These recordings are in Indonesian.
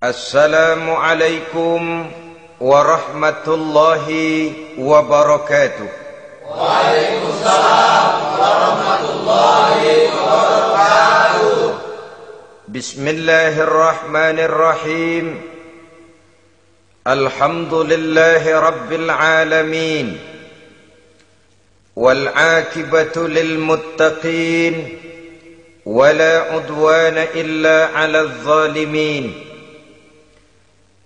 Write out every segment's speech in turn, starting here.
Assalamualaikum warahmatullahi wabarakatuh. Waalaikumsalam warahmatullahi wabarakatuh. Bismillahirrahmanirrahim. Alhamdulillahi rabbil alamin. Wal aqibatu lil muttaqin. Wala udwana illa 'alal zalimin.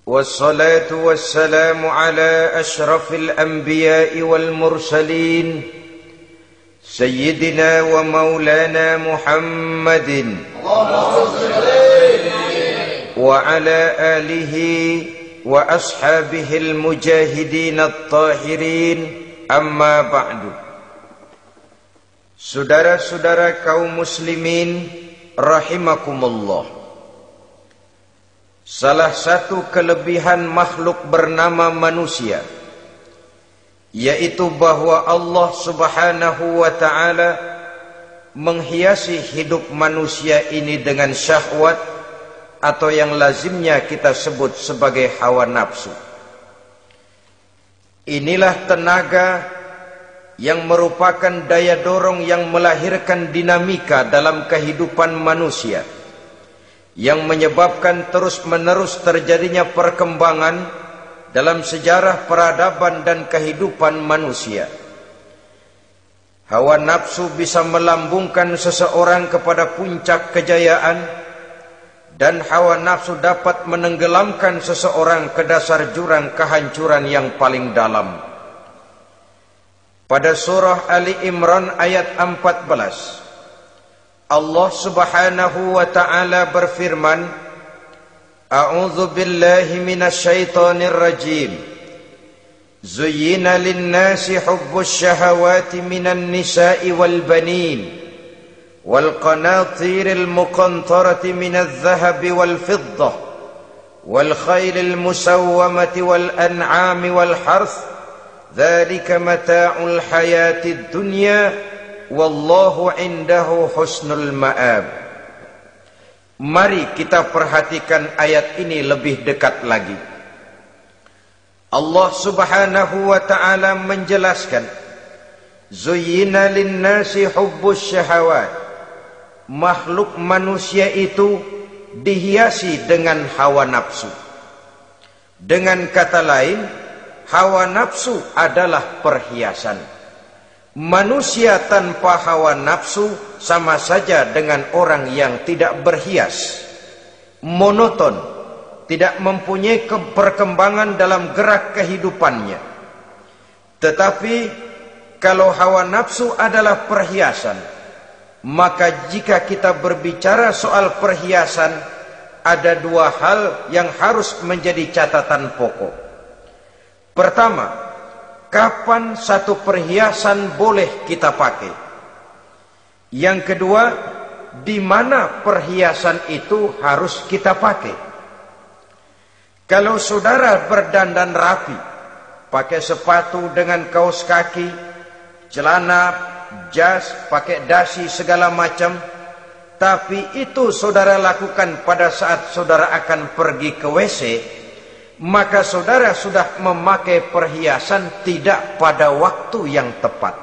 والصلاة والسلام على أشرف الأنبياء والمرسلين سيدنا ومولانا محمد وعلى آله وأصحابه المجاهدين الطاهرين أما بعد. Saudara-saudara kaum muslimin rahimakumullah. Salah satu kelebihan makhluk bernama manusia, yaitu bahwa Allah subhanahu wa ta'ala menghiasi hidup manusia ini dengan syahwat, atau yang lazimnya kita sebut sebagai hawa nafsu. Inilah tenaga yang merupakan daya dorong yang melahirkan dinamika dalam kehidupan manusia, yang menyebabkan terus-menerus terjadinya perkembangan dalam sejarah peradaban dan kehidupan manusia. Hawa nafsu bisa melambungkan seseorang kepada puncak kejayaan, dan hawa nafsu dapat menenggelamkan seseorang ke dasar jurang kehancuran yang paling dalam. Pada surah Ali Imran ayat 14, Allah subhanahu wa ta'ala berfirman, A'udzu billahi minasyaitonir rajim. Zuyyina lin-nasi hubbus syahawati minan nisa'i wal banin wal qanatiril muqantarati minadh dhahabi wal fiddah wal khaylil musawwamati wal an'ami wal harth. Dzalika mata'ul hayatid dunya. Wallahu indahu husnul ma'ab. Mari kita perhatikan ayat ini lebih dekat lagi. Allah subhanahu wa ta'ala menjelaskan, Zuyyina linnasi hubbus syahawat. Makhluk manusia itu dihiasi dengan hawa nafsu. Dengan kata lain, hawa nafsu adalah perhiasan. Manusia tanpa hawa nafsu sama saja dengan orang yang tidak berhias, monoton, tidak mempunyai perkembangan dalam gerak kehidupannya. Tetapi kalau hawa nafsu adalah perhiasan, maka jika kita berbicara soal perhiasan, ada dua hal yang harus menjadi catatan pokok. Pertama, kapan satu perhiasan boleh kita pakai? Yang kedua, di mana perhiasan itu harus kita pakai? Kalau saudara berdandan rapi, pakai sepatu dengan kaos kaki, celana, jas, pakai dasi segala macam, tapi itu saudara lakukan pada saat saudara akan pergi ke WC, maka saudara sudah memakai perhiasan tidak pada waktu yang tepat.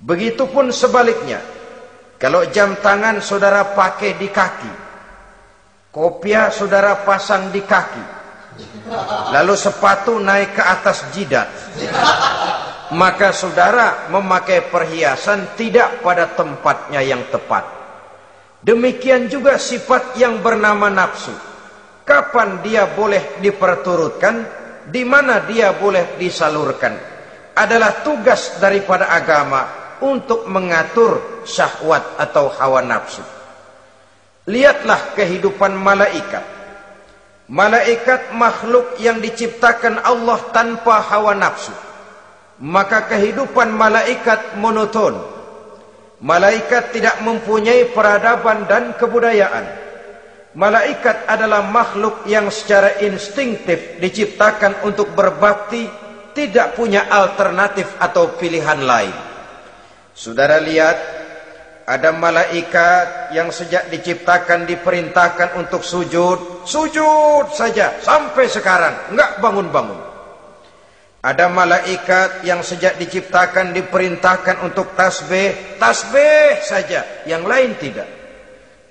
Begitupun sebaliknya, kalau jam tangan saudara pakai di kaki, kopiah saudara pasang di kaki, lalu sepatu naik ke atas jidat, maka saudara memakai perhiasan tidak pada tempatnya yang tepat. Demikian juga sifat yang bernama nafsu. Kapan dia boleh diperturutkan, di mana dia boleh disalurkan, adalah tugas daripada agama untuk mengatur syahwat atau hawa nafsu. Lihatlah kehidupan malaikat. Malaikat makhluk yang diciptakan Allah tanpa hawa nafsu. Maka kehidupan malaikat monoton. Malaikat tidak mempunyai peradaban dan kebudayaan. Malaikat adalah makhluk yang secara instingtif diciptakan untuk berbakti, tidak punya alternatif atau pilihan lain. Saudara lihat, Ada malaikat yang sejak diciptakan diperintahkan untuk sujud, sujud saja sampai sekarang, enggak bangun-bangun. Ada malaikat yang sejak diciptakan diperintahkan untuk tasbih, tasbih saja, yang lain tidak.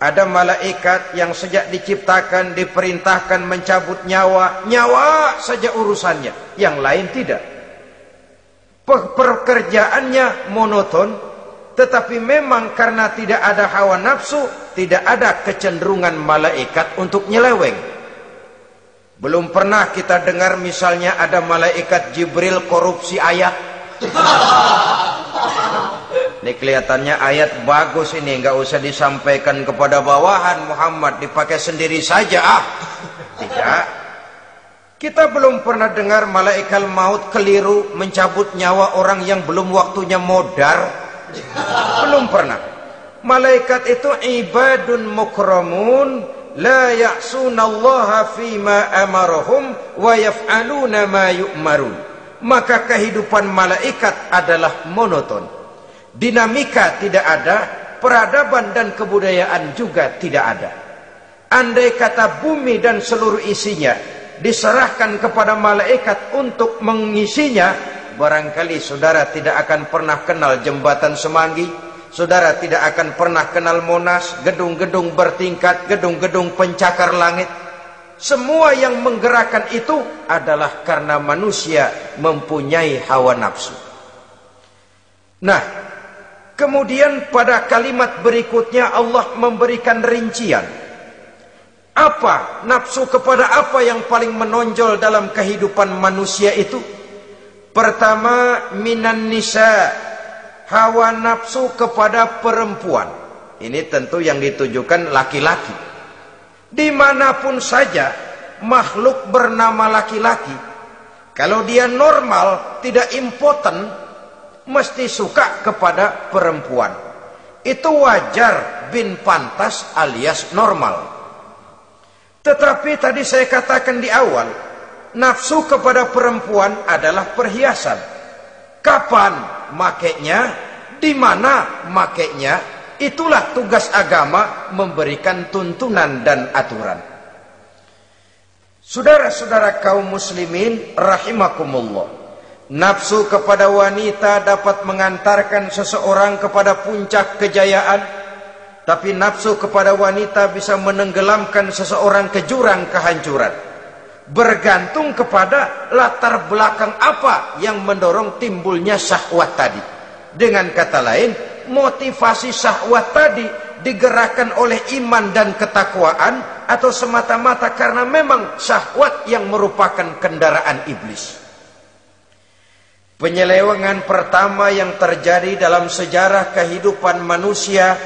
Ada malaikat yang sejak diciptakan diperintahkan mencabut nyawa, nyawa saja urusannya, yang lain tidak. Pekerjaannya monoton. Tetapi memang karena tidak ada hawa nafsu, tidak ada kecenderungan malaikat untuk nyeleweng. Belum pernah kita dengar misalnya ada malaikat Jibril korupsi ayat. Ini kelihatannya ayat bagus ini, nggak usah disampaikan kepada bawahan Muhammad, dipakai sendiri saja. Tidak. Kita belum pernah dengar malaikat maut keliru mencabut nyawa orang yang belum waktunya modar. Belum pernah. Malaikat itu ibadun mukramun la ya'sunallaha fima amarahum wa yaf'aluna ma yu'marun. Maka kehidupan malaikat adalah monoton. Dinamika tidak ada, peradaban dan kebudayaan juga tidak ada. Andai kata bumi dan seluruh isinya diserahkan kepada malaikat untuk mengisinya, barangkali saudara tidak akan pernah kenal jembatan Semanggi, saudara tidak akan pernah kenal Monas, gedung-gedung bertingkat, gedung-gedung pencakar langit. Semua yang menggerakkan itu adalah karena manusia mempunyai hawa nafsu. Nah, kemudian pada kalimat berikutnya Allah memberikan rincian. Apa nafsu kepada apa yang paling menonjol dalam kehidupan manusia itu? Pertama, minan nisa, hawa nafsu kepada perempuan. Ini tentu yang ditujukan laki-laki. Dimanapun saja makhluk bernama laki-laki, kalau dia normal, tidak impoten, mesti suka kepada perempuan. Itu wajar, bin pantas alias normal. Tetapi tadi saya katakan di awal, nafsu kepada perempuan adalah perhiasan. Kapan makainya, di mana makainya, itulah tugas agama memberikan tuntunan dan aturan. Saudara-saudara kaum muslimin rahimakumullah, nafsu kepada wanita dapat mengantarkan seseorang kepada puncak kejayaan, tapi nafsu kepada wanita bisa menenggelamkan seseorang ke jurang kehancuran. Bergantung kepada latar belakang apa yang mendorong timbulnya syahwat tadi. Dengan kata lain, motivasi syahwat tadi digerakkan oleh iman dan ketakwaan, atau semata-mata karena memang syahwat yang merupakan kendaraan iblis. Penyelewengan pertama yang terjadi dalam sejarah kehidupan manusia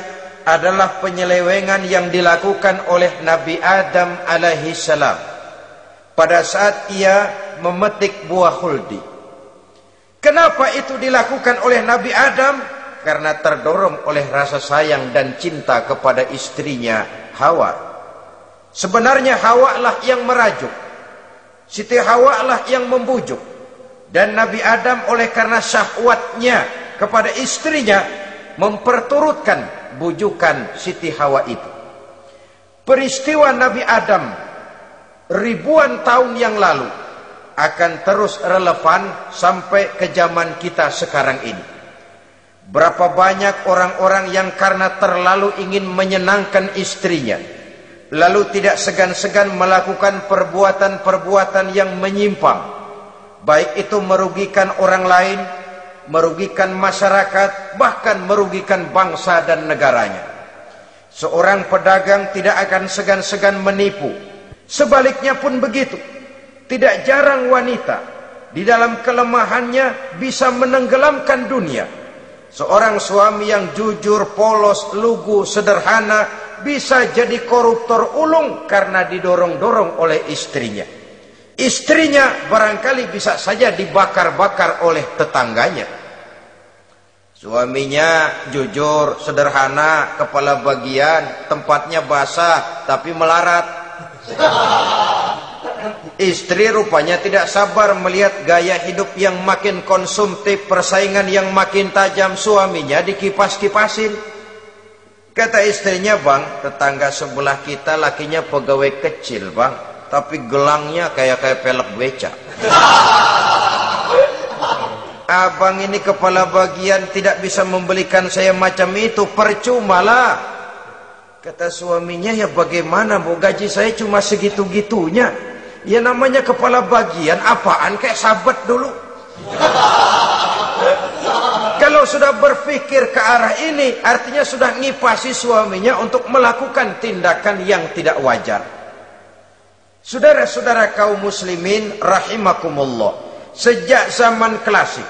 adalah penyelewengan yang dilakukan oleh Nabi Adam alaihi salam pada saat ia memetik buah khuldi. Kenapa itu dilakukan oleh Nabi Adam? Karena terdorong oleh rasa sayang dan cinta kepada istrinya Hawa. Sebenarnya Hawa lah yang merajuk, Siti Hawa lah yang membujuk, dan Nabi Adam oleh karena syahwatnya kepada istrinya memperturutkan bujukan Siti Hawa itu. Peristiwa Nabi Adam ribuan tahun yang lalu akan terus relevan sampai ke zaman kita sekarang ini. Berapa banyak orang-orang yang karena terlalu ingin menyenangkan istrinya, lalu tidak segan-segan melakukan perbuatan-perbuatan yang menyimpang, baik itu merugikan orang lain, merugikan masyarakat, bahkan merugikan bangsa dan negaranya. Seorang pedagang tidak akan segan-segan menipu. Sebaliknya pun begitu. Tidak jarang wanita di dalam kelemahannya bisa menenggelamkan dunia. Seorang suami yang jujur, polos, lugu, sederhana bisa jadi koruptor ulung karena didorong-dorong oleh istrinya. Istrinya barangkali bisa saja dibakar-bakar oleh tetangganya. Suaminya jujur, sederhana, kepala bagian, tempatnya basah tapi melarat. Istri rupanya tidak sabar melihat gaya hidup yang makin konsumtif, persaingan yang makin tajam, suaminya dikipas-kipasin. Kata istrinya, bang, tetangga sebelah kita lakinya pegawai kecil, bang, tapi gelangnya kayak pelek beca. Abang ini kepala bagian tidak bisa membelikan saya macam itu, percuma lah. Kata suaminya, ya bagaimana bu, gaji saya cuma segitu-gitunya. Ya namanya kepala bagian, apaan, kayak sahabat dulu. Kalau sudah berpikir ke arah ini, artinya sudah ngipasi suaminya untuk melakukan tindakan yang tidak wajar. Saudara-saudara kaum muslimin rahimakumullah, sejak zaman klasik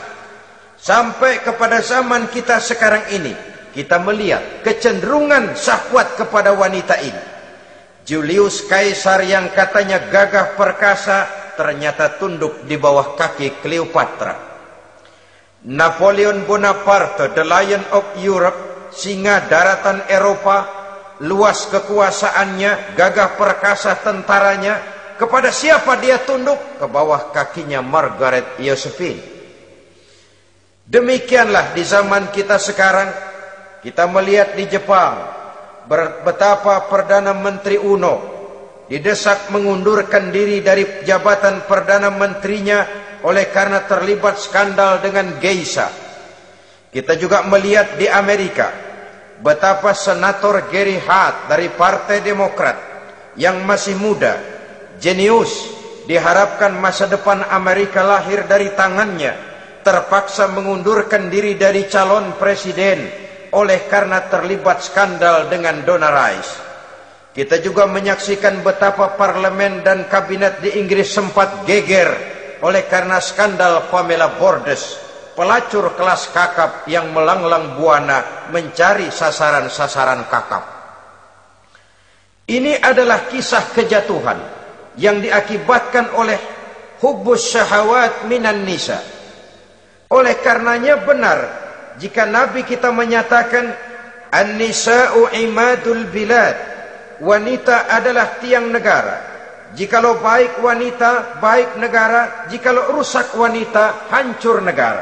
sampai kepada zaman kita sekarang ini, kita melihat kecenderungan syahwat kepada wanita ini. Julius Caesar yang katanya gagah perkasa, ternyata tunduk di bawah kaki Cleopatra. Napoleon Bonaparte, the Lion of Europe, singa daratan Eropa, luas kekuasaannya, gagah perkasa tentaranya, kepada siapa dia tunduk? Ke bawah kakinya Margaret Josephine. Demikianlah di zaman kita sekarang, kita melihat di Jepang, betapa Perdana Menteri Uno didesak mengundurkan diri dari jabatan Perdana Menterinya oleh karena terlibat skandal dengan geisha. Kita juga melihat di Amerika betapa Senator Gary Hart dari Partai Demokrat yang masih muda, jenius, diharapkan masa depan Amerika lahir dari tangannya, terpaksa mengundurkan diri dari calon presiden oleh karena terlibat skandal dengan Donna Rice. Kita juga menyaksikan betapa parlemen dan kabinet di Inggris sempat geger oleh karena skandal Pamela Bordes, pelacur kelas kakap yang melanglang buana mencari sasaran-sasaran kakap. Ini adalah kisah kejatuhan yang diakibatkan oleh hubbus syahawat minan nisa. Oleh karenanya benar jika Nabi kita menyatakan an-nisa'u imadul bilad, wanita adalah tiang negara. Jikalau baik wanita, baik negara. Jikalau rusak wanita, hancur negara.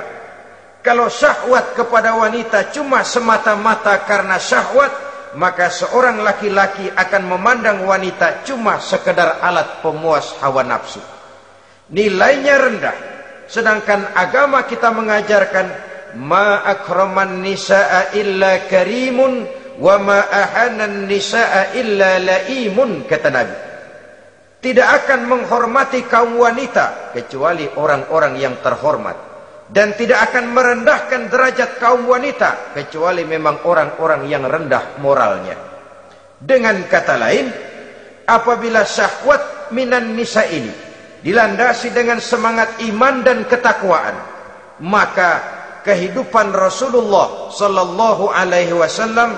Kalau syahwat kepada wanita cuma semata-mata karena syahwat, maka seorang laki-laki akan memandang wanita cuma sekedar alat pemuas hawa nafsu. Nilainya rendah. Sedangkan agama kita mengajarkan ma akraman nisaa illa karimun wa ma ahanan nisaa illa laimun, kata Nabi. Tidak akan menghormati kaum wanita kecuali orang-orang yang terhormat, dan tidak akan merendahkan derajat kaum wanita kecuali memang orang-orang yang rendah moralnya. Dengan kata lain, apabila syahwat minan nisa ini dilandasi dengan semangat iman dan ketakwaan, maka kehidupan Rasulullah sallallahu alaihi wasallam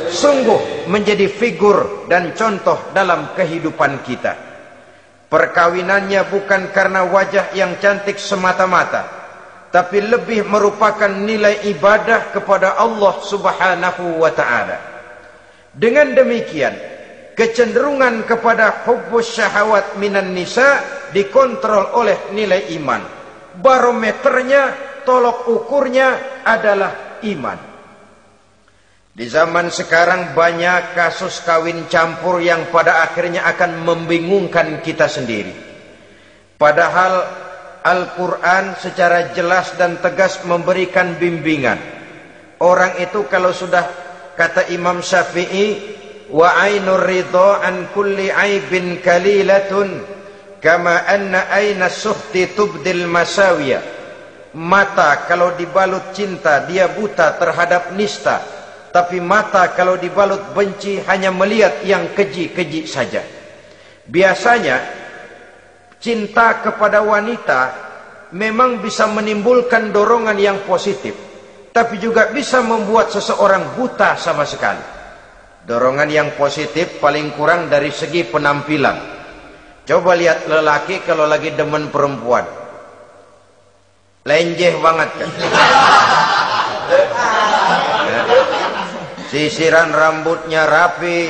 sungguh menjadi figur dan contoh dalam kehidupan kita. Perkawinannya bukan karena wajah yang cantik semata-mata, tapi lebih merupakan nilai ibadah kepada Allah Subhanahu wa ta'ala. Dengan demikian, kecenderungan kepada hubbus syahawat minan nisa dikontrol oleh nilai iman. Barometernya, tolok ukurnya adalah iman. Di zaman sekarang banyak kasus kawin campur yang pada akhirnya akan membingungkan kita sendiri. Padahal Al-Quran secara jelas dan tegas memberikan bimbingan. Orang itu kalau sudah, kata Imam Syafi'i, wa ainur ridha an kulli aibin kalilatun kama anna aina suhti tubdil masawiya. Mata kalau dibalut cinta dia buta terhadap nista, tapi mata kalau dibalut benci hanya melihat yang keji-keji saja. Biasanya cinta kepada wanita memang bisa menimbulkan dorongan yang positif, tapi juga bisa membuat seseorang buta sama sekali. Dorongan yang positif paling kurang dari segi penampilan. Coba lihat lelaki kalau lagi demen perempuan, lenjeh banget kan. Sisiran rambutnya rapi,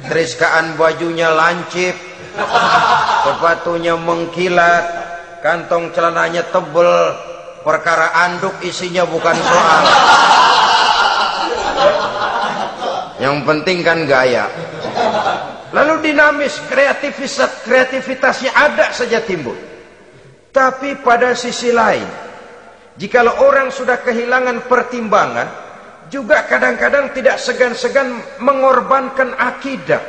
teriskaan bajunya lancip, sepatunya mengkilat, kantong celananya tebel, perkara anduk isinya bukan soal. Yang penting kan gaya. Lalu dinamis, kreativitasnya ada saja timbul. Tapi pada sisi lain, jikalau orang sudah kehilangan pertimbangan, juga kadang-kadang tidak segan-segan mengorbankan akidah,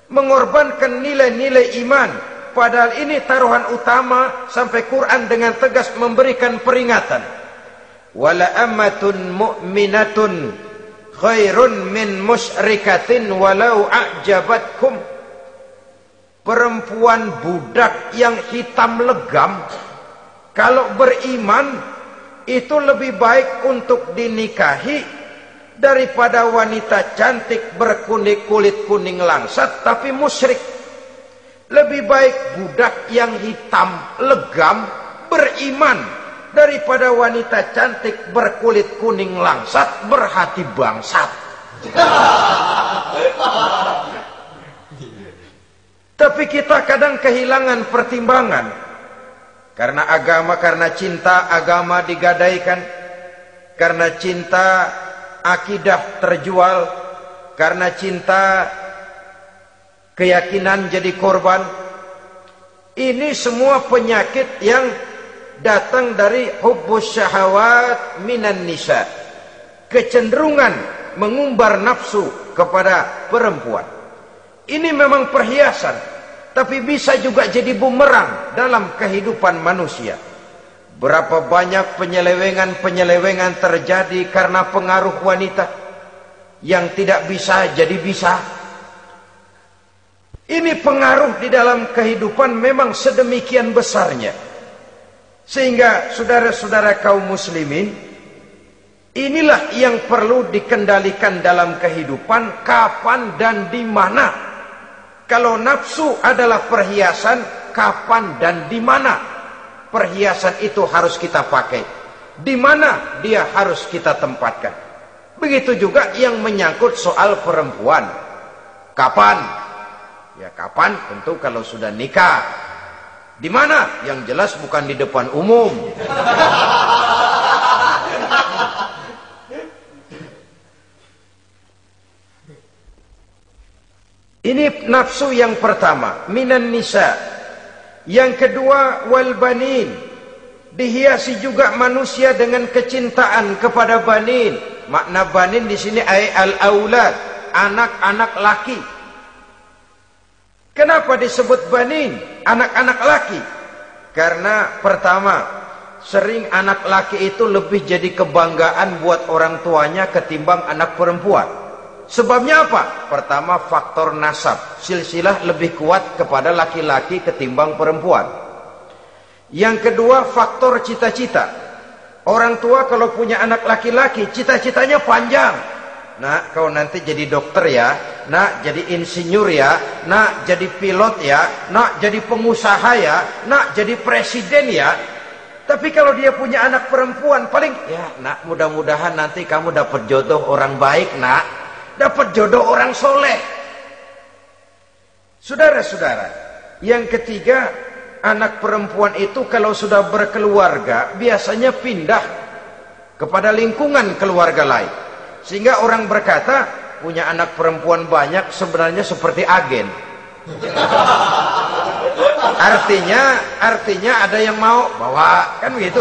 mengorbankan nilai-nilai iman. Padahal ini taruhan utama, sampai Quran dengan tegas memberikan peringatan. Wala ammatun mu'minatun khairun min musyrikatin walau a'jabatkum. Perempuan budak yang hitam legam, kalau beriman itu lebih baik untuk dinikahi daripada wanita cantik berkulit kuning langsat tapi musyrik. Lebih baik budak yang hitam legam beriman daripada wanita cantik berkulit kuning langsat berhati bangsat. Tapi kita kadang kehilangan pertimbangan. Karena agama, karena cinta agama digadaikan. Karena cinta akidah terjual. Karena cinta keyakinan jadi korban. Ini semua penyakit yang datang dari hubbus syahawat minan nisa. Kecenderungan mengumbar nafsu kepada perempuan. Ini memang perhiasan, tapi bisa juga jadi bumerang dalam kehidupan manusia. Berapa banyak penyelewengan terjadi karena pengaruh wanita yang tidak bisa jadi bisa. Ini pengaruh di dalam kehidupan memang sedemikian besarnya. Sehingga saudara-saudara kaum muslimin, inilah yang perlu dikendalikan dalam kehidupan, kapan dan di mana. Kalau nafsu adalah perhiasan, kapan dan di mana perhiasan itu harus kita pakai, di mana dia harus kita tempatkan. Begitu juga yang menyangkut soal perempuan. Kapan? Ya kapan tentu kalau sudah nikah. Di mana? Yang jelas bukan di depan umum. Ini nafsu yang pertama, minan nisa. Yang kedua, wal banin. Dihiasi juga manusia dengan kecintaan kepada banin. Makna banin di sini al aulad, anak-anak laki. Kenapa disebut banin, anak-anak laki? Karena pertama, sering anak laki itu lebih jadi kebanggaan buat orang tuanya ketimbang anak perempuan. Sebabnya apa? Pertama, faktor nasab. Silsilah lebih kuat kepada laki-laki ketimbang perempuan. Yang kedua, faktor cita-cita. Orang tua kalau punya anak laki-laki, cita-citanya panjang. Nak, kau nanti jadi dokter ya. Nak, jadi insinyur ya. Nak, jadi pilot ya. Nak, jadi pengusaha ya. Nak, jadi presiden ya. Tapi kalau dia punya anak perempuan, paling, ya nak, mudah-mudahan nanti kamu dapat jodoh orang baik nak. Dapat jodoh orang soleh. Saudara-saudara, yang ketiga, anak perempuan itu kalau sudah berkeluarga biasanya pindah kepada lingkungan keluarga lain. Sehingga orang berkata, punya anak perempuan banyak sebenarnya seperti agen. Artinya ada yang mau bawa, kan begitu.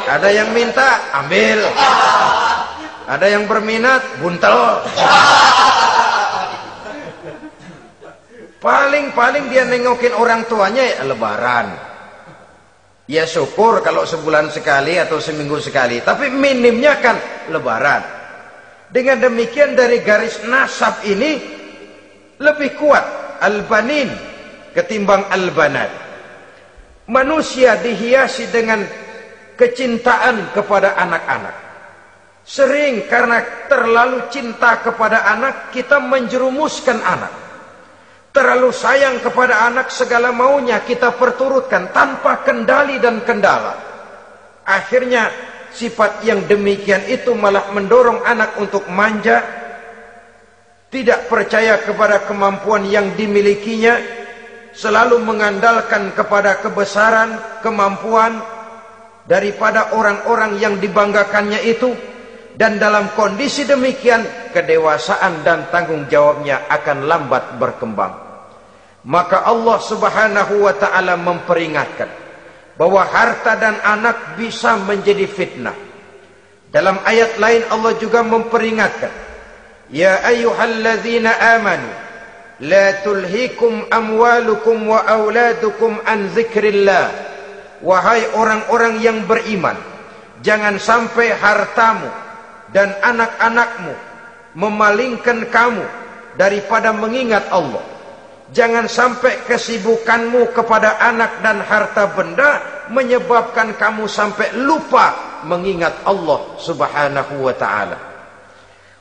Ada yang minta, ambil. Ada yang berminat, buntel. Paling dia nengokin orang tuanya ya lebaran. Ya syukur kalau sebulan sekali atau seminggu sekali. Tapi minimnya kan lebaran. Dengan demikian dari garis nasab ini lebih kuat al-banin ketimbang al-banat. Manusia dihiasi dengan kecintaan kepada anak-anak. Sering karena terlalu cinta kepada anak, kita menjerumuskan anak. Terlalu sayang kepada anak, segala maunya kita perturutkan tanpa kendali dan kendala. Akhirnya sifat yang demikian itu malah mendorong anak untuk manja, tidak percaya kepada kemampuan yang dimilikinya, selalu mengandalkan kepada kebesaran, kemampuan daripada orang-orang yang dibanggakannya itu. Dan dalam kondisi demikian, kedewasaan dan tanggung jawabnya akan lambat berkembang. Maka Allah Subhanahu wa ta'ala memperingatkan bahwa harta dan anak bisa menjadi fitnah. Dalam ayat lain Allah juga memperingatkan, ya ayyuhalladzina amanu la tulhikum amwalukum wa auladukum an dzikrillah. Wahai orang-orang yang beriman, jangan sampai hartamu dan anak-anakmu memalingkan kamu daripada mengingat Allah. Jangan sampai kesibukanmu kepada anak dan harta benda menyebabkan kamu sampai lupa mengingat Allah Subhanahu wa ta'ala.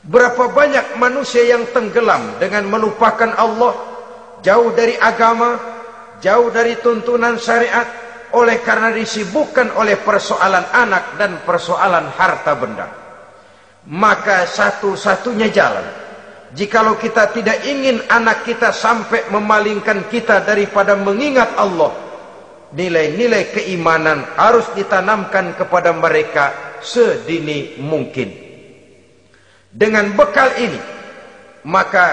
Berapa banyak manusia yang tenggelam dengan melupakan Allah, jauh dari agama, jauh dari tuntunan syariat, oleh karena disibukkan oleh persoalan anak dan persoalan harta benda. Maka satu-satunya jalan, jikalau kita tidak ingin anak kita sampai memalingkan kita daripada mengingat Allah, nilai-nilai keimanan harus ditanamkan kepada mereka sedini mungkin. Dengan bekal ini, maka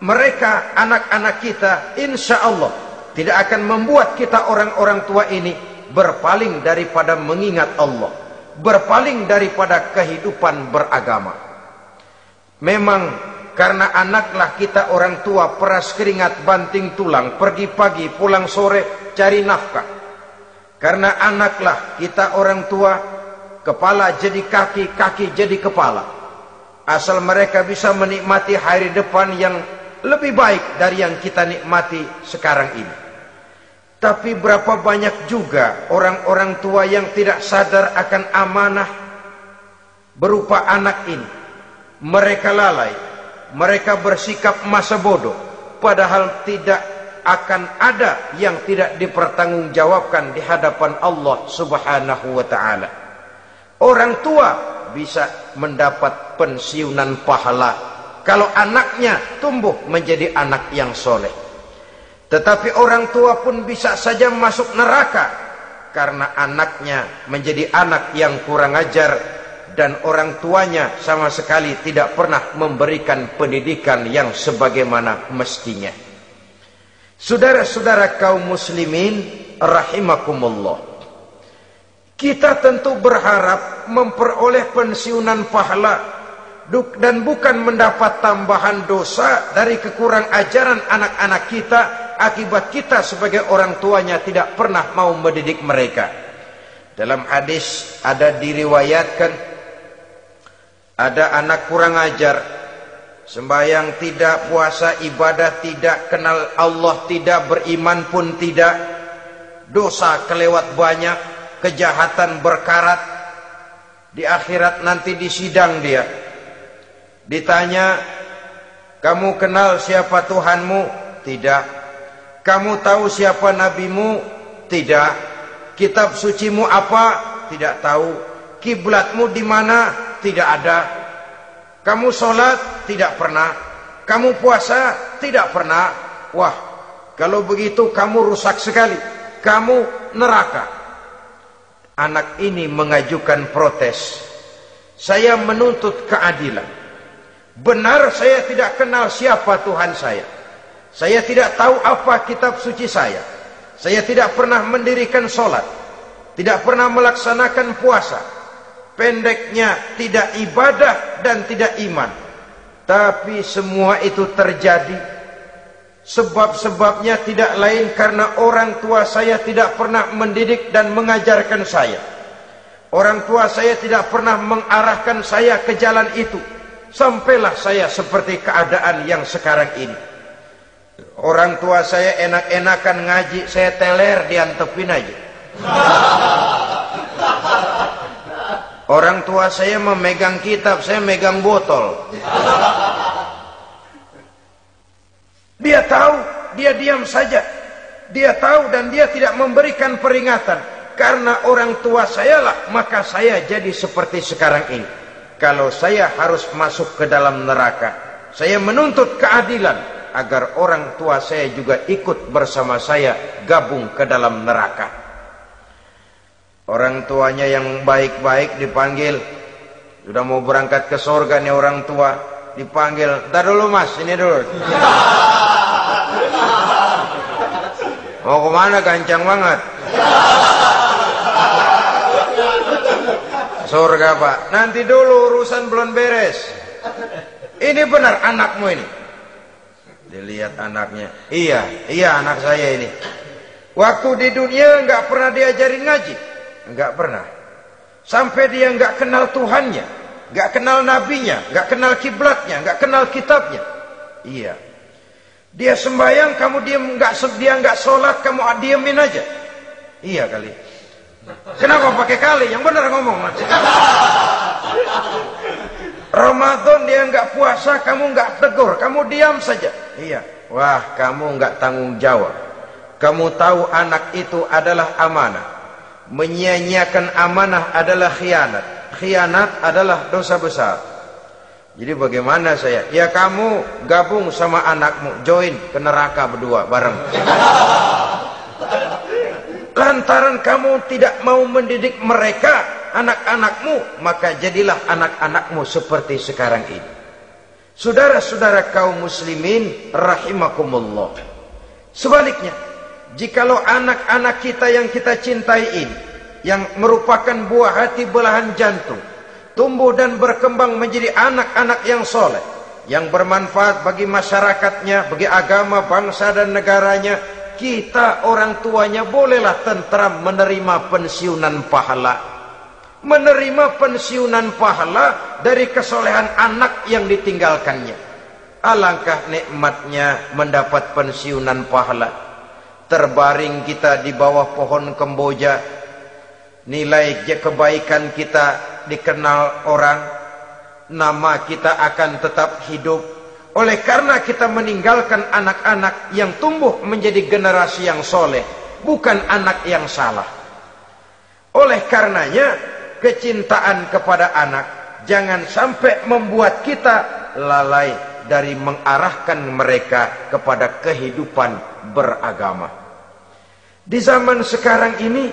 mereka, anak-anak kita, insya Allah tidak akan membuat kita orang-orang tua ini berpaling daripada mengingat Allah, berpaling daripada kehidupan beragama. Memang karena anaklah kita orang tua peras keringat banting tulang, pergi pagi pulang sore cari nafkah. Karena anaklah kita orang tua, kepala jadi kaki, kaki jadi kepala. Asal mereka bisa menikmati hari depan yang lebih baik dari yang kita nikmati sekarang ini. Tapi berapa banyak juga orang-orang tua yang tidak sadar akan amanah berupa anak ini. Mereka lalai, mereka bersikap masa bodoh, padahal tidak akan ada yang tidak dipertanggungjawabkan di hadapan Allah Subhanahu wa ta'ala. Orang tua bisa mendapat pensiunan pahala kalau anaknya tumbuh menjadi anak yang soleh. Tetapi orang tua pun bisa saja masuk neraka karena anaknya menjadi anak yang kurang ajar dan orang tuanya sama sekali tidak pernah memberikan pendidikan yang sebagaimana mestinya. Saudara-saudara kaum muslimin rahimakumullah, kita tentu berharap memperoleh pensiunan pahala dan bukan mendapat tambahan dosa dari kekurang ajaran anak-anak kita akibat kita sebagai orang tuanya tidak pernah mau mendidik mereka. Dalam hadis ada diriwayatkan, ada anak kurang ajar, sembahyang tidak, puasa ibadah tidak, kenal Allah tidak, beriman pun tidak, dosa kelewat banyak, kejahatan berkarat. Di akhirat nanti disidang dia, ditanya, kamu kenal siapa Tuhanmu? Tidak. Kamu tahu siapa nabimu? Tidak. Kitab sucimu apa? Tidak tahu. Kiblatmu di mana? Tidak ada. Kamu sholat? Tidak pernah. Kamu puasa? Tidak pernah. Wah, kalau begitu kamu rusak sekali, kamu neraka. Anak ini mengajukan protes. Saya menuntut keadilan. Benar saya tidak kenal siapa Tuhan saya. Saya tidak tahu apa kitab suci saya. Saya tidak pernah mendirikan sholat, tidak pernah melaksanakan puasa. Pendeknya tidak ibadah dan tidak iman. Tapi semua itu terjadi sebab-sebabnya tidak lain karena orang tua saya tidak pernah mendidik dan mengajarkan saya. Orang tua saya tidak pernah mengarahkan saya ke jalan itu. Sampailah saya seperti keadaan yang sekarang ini. Orang tua saya enak-enakan ngaji, saya teler diantepin aja. Orang tua saya memegang kitab, saya megang botol. Dia tahu, dia diam saja. Dia tahu dan dia tidak memberikan peringatan. Karena orang tua saya lah, maka saya jadi seperti sekarang ini. Kalau saya harus masuk ke dalam neraka, saya menuntut keadilan agar orang tua saya juga ikut bersama saya gabung ke dalam neraka. Orang tuanya yang baik-baik dipanggil, Sudah mau berangkat ke surga nih orang tua, dipanggil, "Ntar dulu mas, ini dulu." Mau kemana, gancang banget? Surga pak. Nanti dulu, urusan belum beres. Ini benar anakmu ini? Dilihat anaknya. Iya anak saya ini. Waktu di dunia nggak pernah diajarin ngaji, nggak pernah. Sampai dia nggak kenal Tuhannya, nggak kenal nabinya, nggak kenal kiblatnya, nggak kenal kitabnya. Iya. Dia sembahyang, kamu diam, dia nggak sholat, kamu diemin aja. Iya kali. Kenapa pakai kali? Yang benar ngomong. Ramadan dia nggak puasa, kamu nggak tegur, kamu diam saja. Iya. Wah, kamu nggak tanggung jawab. Kamu tahu anak itu adalah amanah. Menyia-nyiakan amanah adalah khianat. Khianat adalah dosa besar. Jadi bagaimana saya? Ya kamu gabung sama anakmu, join ke neraka berdua bareng. Lantaran kamu tidak mau mendidik mereka, anak-anakmu, maka jadilah anak-anakmu seperti sekarang ini. Saudara-saudara kaum muslimin rahimakumullah. Sebaliknya, jikalau anak-anak kita yang kita cintai ini, yang merupakan buah hati belahan jantung, tumbuh dan berkembang menjadi anak-anak yang soleh, yang bermanfaat bagi masyarakatnya, bagi agama, bangsa dan negaranya, kita orang tuanya bolehlah tentram menerima pensiunan pahala. Menerima pensiunan pahala dari kesolehan anak yang ditinggalkannya. Alangkah nikmatnya mendapat pensiunan pahala. Terbaring kita di bawah pohon kemboja, nilai kebaikan kita dikenal orang, nama kita akan tetap hidup. Oleh karena kita meninggalkan anak-anak yang tumbuh menjadi generasi yang soleh, bukan anak yang salah. Oleh karenanya, kecintaan kepada anak jangan sampai membuat kita lalai dari mengarahkan mereka kepada kehidupan beragama. Di zaman sekarang ini,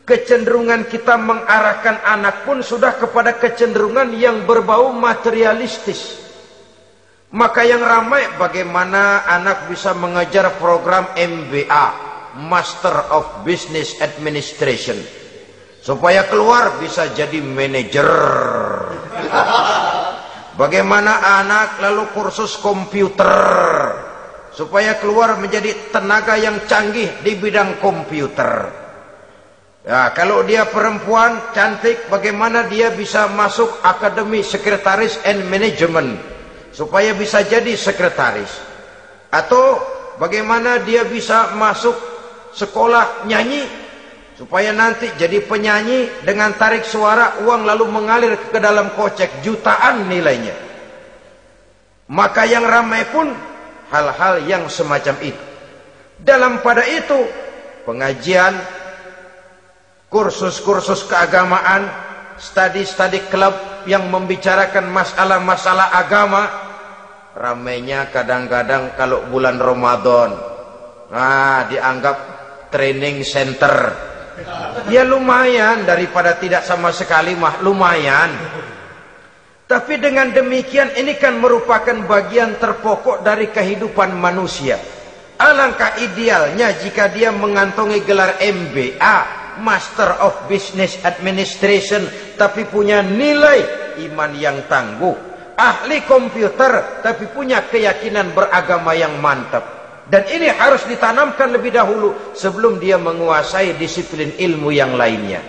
kecenderungan kita mengarahkan anak pun sudah kepada kecenderungan yang berbau materialistis. Maka yang ramai bagaimana anak bisa mengejar program MBA, Master of Business Administration, supaya keluar bisa jadi manajer. Bagaimana anak lalu kursus komputer, supaya keluar menjadi tenaga yang canggih di bidang komputer. Ya, kalau dia perempuan cantik, bagaimana dia bisa masuk Akademi Sekretaris and Management, supaya bisa jadi sekretaris. Atau bagaimana dia bisa masuk sekolah nyanyi, supaya nanti jadi penyanyi dengan tarik suara, uang lalu mengalir ke dalam kocek jutaan nilainya. Maka yang ramai pun hal-hal yang semacam itu. Dalam pada itu, pengajian, kursus-kursus keagamaan, studi-studi klub yang membicarakan masalah-masalah agama, ramainya kadang-kadang kalau bulan Ramadan, dianggap training center. Ya lumayan, daripada tidak sama sekali mah lumayan. Tapi dengan demikian ini kan merupakan bagian terpokok dari kehidupan manusia. Alangkah idealnya jika dia mengantongi gelar MBA, Master of Business Administration, tapi punya nilai iman yang tangguh, ahli komputer tapi punya keyakinan beragama yang mantap. Dan ini harus ditanamkan lebih dahulu sebelum dia menguasai disiplin ilmu yang lainnya.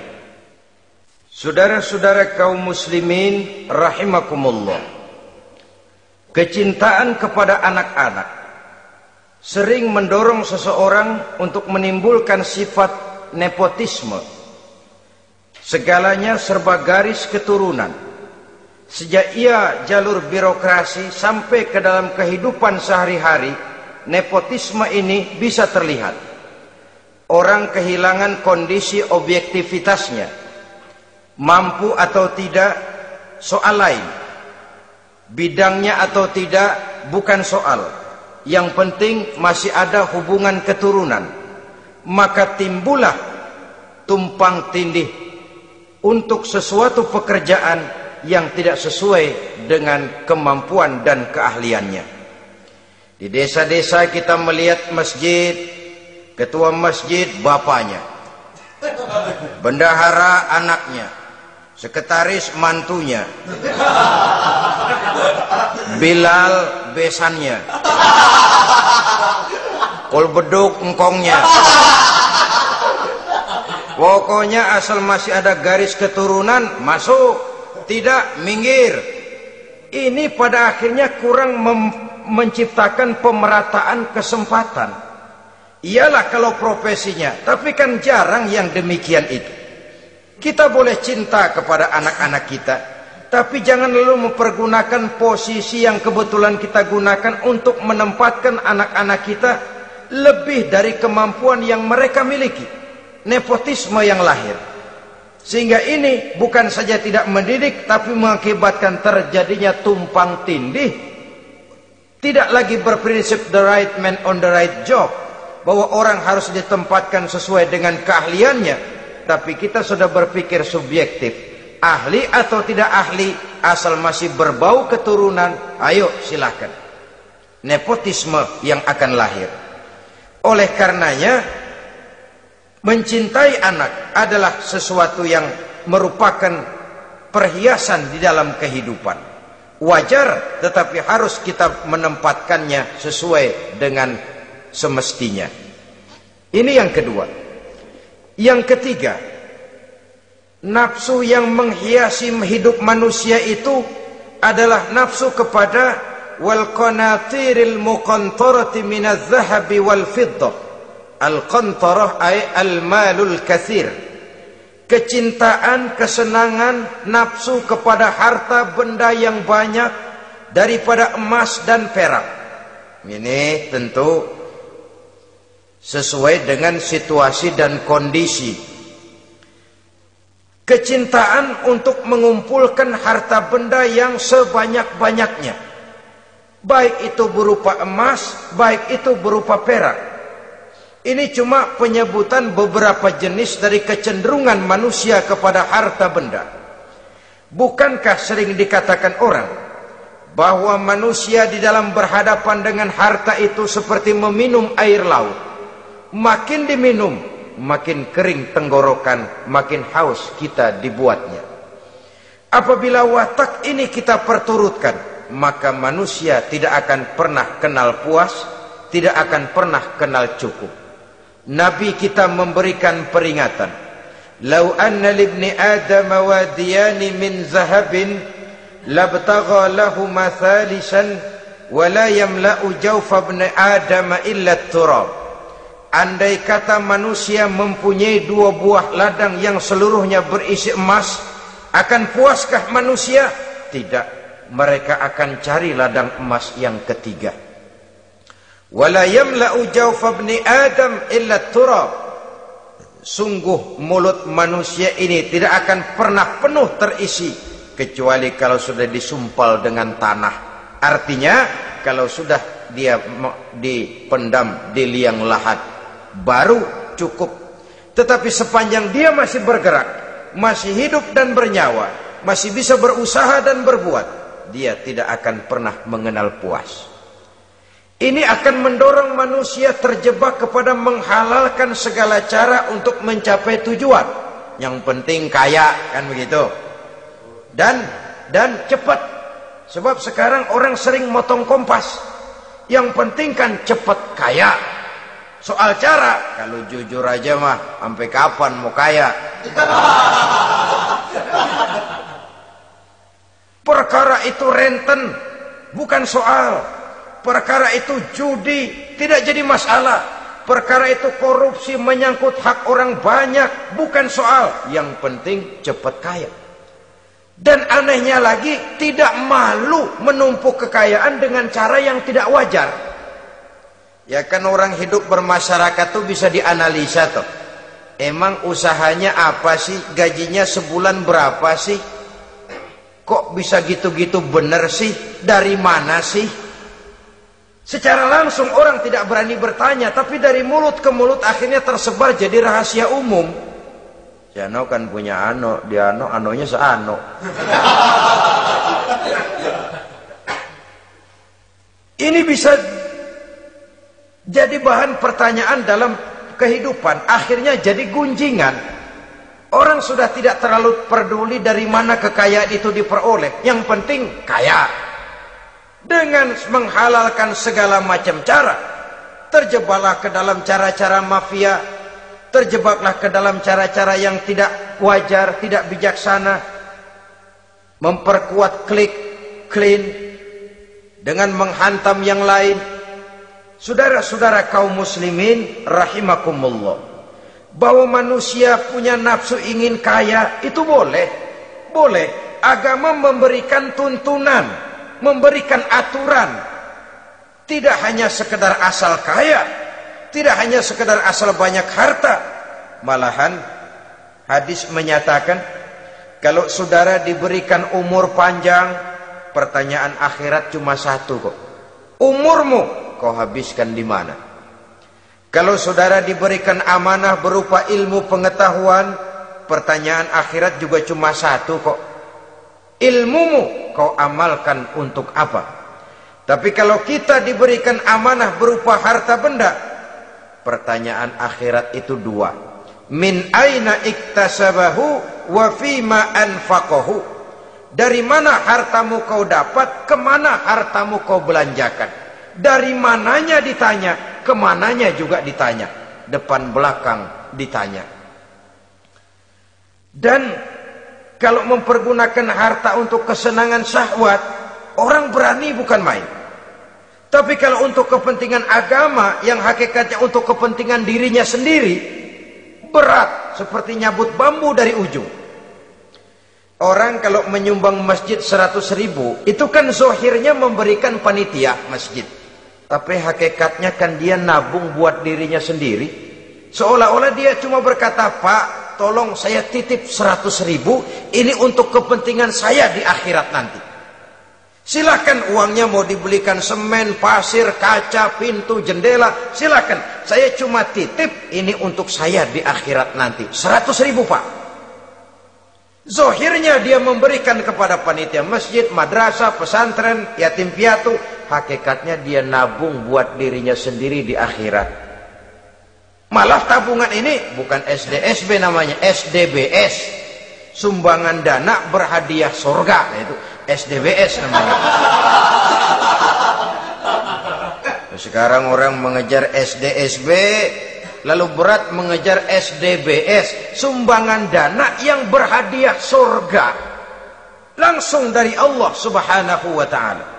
Saudara-saudara kaum muslimin rahimakumullah, kecintaan kepada anak-anak sering mendorong seseorang untuk menimbulkan sifat nepotisme. Segalanya serba garis keturunan. Sejak ia jalur birokrasi sampai ke dalam kehidupan sehari-hari, nepotisme ini bisa terlihat. Orang kehilangan kondisi objektivitasnya. Mampu atau tidak soal lain, bidangnya atau tidak bukan soal. Yang penting masih ada hubungan keturunan. Maka timbullah tumpang tindih untuk sesuatu pekerjaan yang tidak sesuai dengan kemampuan dan keahliannya. Di desa-desa kita melihat masjid, ketua masjid bapaknya, bendahara anaknya, sekretaris mantunya, Bilal besannya, kolbeduk engkongnya. Pokoknya asal masih ada garis keturunan masuk, tidak minggir. Ini pada akhirnya kurang menciptakan pemerataan kesempatan. Iyalah kalau profesinya, tapi kan jarang yang demikian itu. Kita boleh cinta kepada anak-anak kita, tapi jangan lalu mempergunakan posisi yang kebetulan kita gunakan untuk menempatkan anak-anak kita lebih dari kemampuan yang mereka miliki. Nepotisme yang lahir, sehingga ini bukan saja tidak mendidik, tapi mengakibatkan terjadinya tumpang tindih. Tidak lagi berprinsip the right man on the right job, bahwa orang harus ditempatkan sesuai dengan keahliannya, tapi kita sudah berpikir subjektif, ahli atau tidak ahli, asal masih berbau keturunan, ayo silahkan. Nepotisme yang akan lahir. Oleh karenanya, mencintai anak adalah sesuatu yang merupakan perhiasan di dalam kehidupan. Wajar, tetapi harus kita menempatkannya sesuai dengan semestinya. Ini yang kedua. Yang ketiga, nafsu yang menghiasi hidup manusia itu adalah nafsu kepada wal qanatiril muqantarati minadz zahabi wal fiddah. Al-qantarah ay al-malul katsir. Kecintaan, kesenangan, nafsu kepada harta benda yang banyak daripada emas dan perak. Ini tentu sesuai dengan situasi dan kondisi. Kecintaan untuk mengumpulkan harta benda yang sebanyak-banyaknya, baik itu berupa emas, baik itu berupa perak. Ini cuma penyebutan beberapa jenis dari kecenderungan manusia kepada harta benda. Bukankah sering dikatakan orang bahwa manusia di dalam berhadapan dengan harta itu seperti meminum air laut. Makin diminum, makin kering tenggorokan, makin haus kita dibuatnya. Apabila watak ini kita perturutkan, maka manusia tidak akan pernah kenal puas, tidak akan pernah kenal cukup. Nabi kita memberikan peringatan, "Lau anna libni Adam wadiyani min zahabin labtagha lahu mathalisan wa la yamla'u jawfa ibni Adam illa turab." Andai kata manusia mempunyai dua buah ladang yang seluruhnya berisi emas, akan puaskah manusia? Tidak, mereka akan cari ladang emas yang ketiga. Wala yamla'u jawfa ibni Adam illa turab. Sungguh mulut manusia ini tidak akan pernah penuh terisi kecuali kalau sudah disumpal dengan tanah. Artinya kalau sudah dia dipendam di liang lahat baru cukup. Tetapi sepanjang dia masih bergerak, masih hidup dan bernyawa, masih bisa berusaha dan berbuat, dia tidak akan pernah mengenal puas. Ini akan mendorong manusia terjebak kepada menghalalkan segala cara untuk mencapai tujuan. Yang penting kaya, kan begitu. Dan cepat. Sebab sekarang orang sering motong kompas. Yang penting kan cepat kaya. Soal cara, kalau jujur aja mah, sampai kapan mau kaya? Perkara itu renten, bukan soal. Perkara itu judi, tidak jadi masalah. Perkara itu korupsi menyangkut hak orang banyak, bukan soal. Yang penting cepat kaya. Dan anehnya lagi, tidak malu menumpuk kekayaan dengan cara yang tidak wajar. Ya kan orang hidup bermasyarakat tuh bisa dianalisa tuh. Emang usahanya apa sih? Gajinya sebulan berapa sih? Kok bisa gitu-gitu bener sih? Dari mana sih? Secara langsung orang tidak berani bertanya, tapi dari mulut ke mulut akhirnya tersebar jadi rahasia umum. Si Ano kan punya ano, dia anonya seano. Ini bisa jadi bahan pertanyaan dalam kehidupan, akhirnya jadi gunjingan. Orang sudah tidak terlalu peduli dari mana kekayaan itu diperoleh, yang penting kaya. Dengan menghalalkan segala macam cara, terjebaklah ke dalam cara-cara mafia, terjebaklah ke dalam cara-cara yang tidak wajar, tidak bijaksana, memperkuat klik, clean, dengan menghantam yang lain. Saudara-saudara kaum muslimin rahimakumullah, bahwa manusia punya nafsu ingin kaya itu boleh. Boleh. Agama memberikan tuntunan, memberikan aturan. Tidak hanya sekedar asal kaya, tidak hanya sekedar asal banyak harta. Malahan hadis menyatakan, kalau saudara diberikan umur panjang, pertanyaan akhirat cuma satu kok. Umurmu kau habiskan di mana? Kalau saudara diberikan amanah berupa ilmu pengetahuan, pertanyaan akhirat juga cuma satu kok. Ilmumu kau amalkan untuk apa? Tapi kalau kita diberikan amanah berupa harta benda, pertanyaan akhirat itu dua. Min aina iktasabahu wa fima anfaqahu. Dari mana hartamu kau dapat, kemana hartamu kau belanjakan. Dari mananya ditanya, kemananya juga ditanya, depan belakang ditanya. Dan kalau mempergunakan harta untuk kesenangan syahwat, orang berani bukan main. Tapi kalau untuk kepentingan agama, yang hakikatnya untuk kepentingan dirinya sendiri, berat seperti nyabut bambu dari ujung. Orang kalau menyumbang masjid 100.000, itu kan zohirnya memberikan panitia masjid. Tapi hakikatnya kan dia nabung buat dirinya sendiri. Seolah-olah dia cuma berkata, Pak, tolong saya titip 100.000, ini untuk kepentingan saya di akhirat nanti. Silakan uangnya mau dibelikan semen, pasir, kaca, pintu, jendela, silakan. Saya cuma titip, ini untuk saya di akhirat nanti. 100.000 Pak. Zohirnya dia memberikan kepada panitia masjid, madrasah, pesantren, yatim piatu. Hakikatnya dia nabung buat dirinya sendiri di akhirat. Malah tabungan ini bukan SDSB namanya, SDBS. Sumbangan dana berhadiah surga. Itu SDBS namanya. Sekarang orang mengejar SDSB, lalu berat mengejar SDBS, sumbangan dana yang berhadiah surga langsung dari Allah Subhanahu wa ta'ala.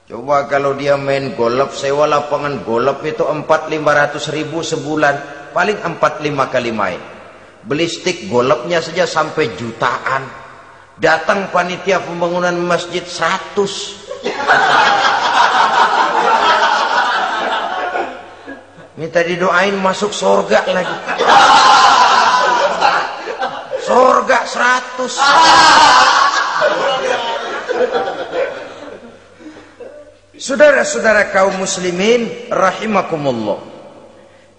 Coba kalau dia main golf, sewa lapangan golf itu 400-500 ribu sebulan, paling 4-5 kali main. Beli stick golfnya saja sampai jutaan. Datang panitia pembangunan masjid 100. Minta didoain masuk surga lagi. Surga 100. Saudara-saudara kaum muslimin rahimakumullah,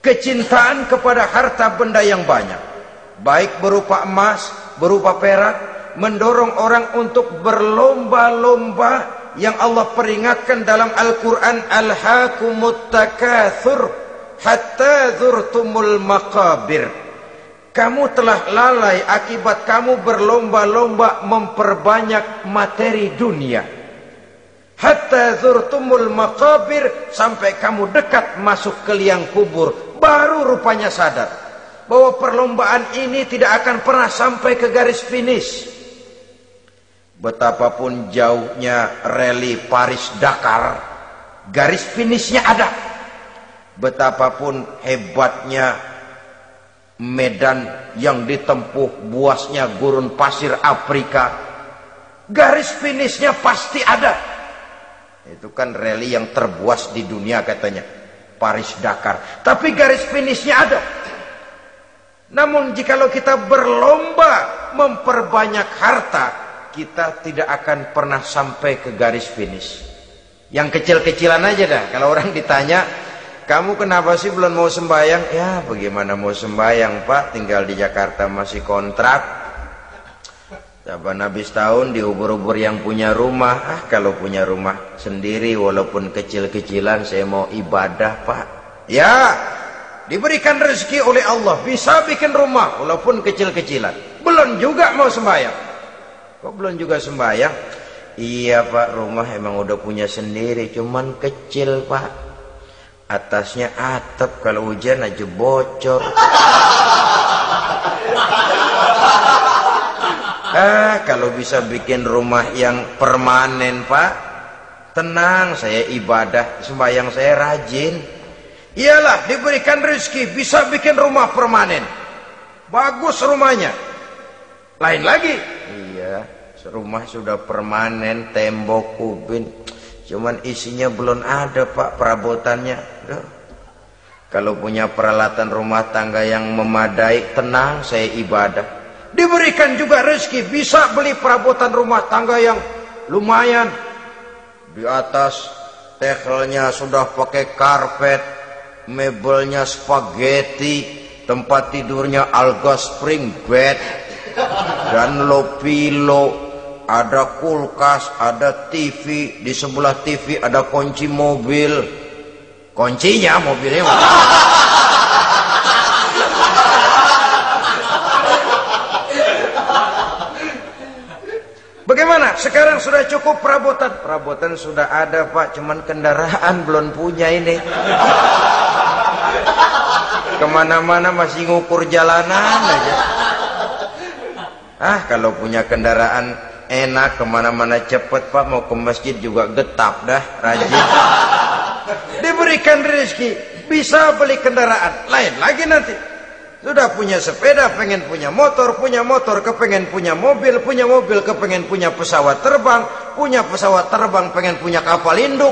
kecintaan kepada harta benda yang banyak, baik berupa emas, berupa perak, mendorong orang untuk berlomba-lomba yang Allah peringatkan dalam Al-Quran, alhaakumut takatsur hatta zurtumul maqabir. Kamu telah lalai akibat kamu berlomba-lomba memperbanyak materi dunia. Hatta zurtumul maqabir, sampai kamu dekat masuk ke liang kubur, baru rupanya sadar bahwa perlombaan ini tidak akan pernah sampai ke garis finish. Betapapun jauhnya rally Paris-Dakar, garis finishnya ada. Betapapun hebatnya medan yang ditempuh, buasnya gurun pasir Afrika, garis finishnya pasti ada. Itu kan rally yang terbuas di dunia katanya, Paris-Dakar. Tapi garis finishnya ada. Namun jikalau kita berlomba memperbanyak harta, kita tidak akan pernah sampai ke garis finish. Yang kecil-kecilan aja dah. Kalau orang ditanya, kamu kenapa sih belum mau sembahyang? Ya bagaimana mau sembahyang Pak, tinggal di Jakarta masih kontrak. Saban habis tahun diubur-ubur yang punya rumah. Kalau punya rumah sendiri walaupun kecil-kecilan saya mau ibadah Pak. Ya diberikan rezeki oleh Allah bisa bikin rumah walaupun kecil-kecilan, belum juga mau sembahyang. Kok belum juga sembahyang? Iya Pak, rumah emang udah punya sendiri, cuman kecil Pak, atasnya atap, kalau hujan aja bocor. Kalau bisa bikin rumah yang permanen Pak, tenang, saya ibadah sembahyang saya rajin. Iyalah diberikan rezeki bisa bikin rumah permanen, bagus rumahnya. Lain lagi, iya rumah sudah permanen, tembok kubin, cuman isinya belum ada Pak perabotannya. Kalau punya peralatan rumah tangga yang memadai, tenang saya ibadah. Diberikan juga rezeki bisa beli perabotan rumah tangga yang lumayan. Di atas tekelnya sudah pakai karpet, mebelnya spaghetti, tempat tidurnya alga spring bed dan low pillow, ada kulkas, ada TV, di sebelah TV ada kunci mobil, kuncinya mobilnya. Bagaimana? Sekarang sudah cukup perabotan? Perabotan sudah ada Pak, cuman kendaraan belum punya ini. Kemana-mana masih ngukur jalanan aja. Kalau punya kendaraan enak, kemana-mana cepet Pak, mau ke masjid juga getap dah, rajin. Diberikan rezeki bisa beli kendaraan. Lain lagi nanti, sudah punya sepeda pengen punya motor kepengen punya mobil kepengen punya pesawat terbang pengen punya kapal induk.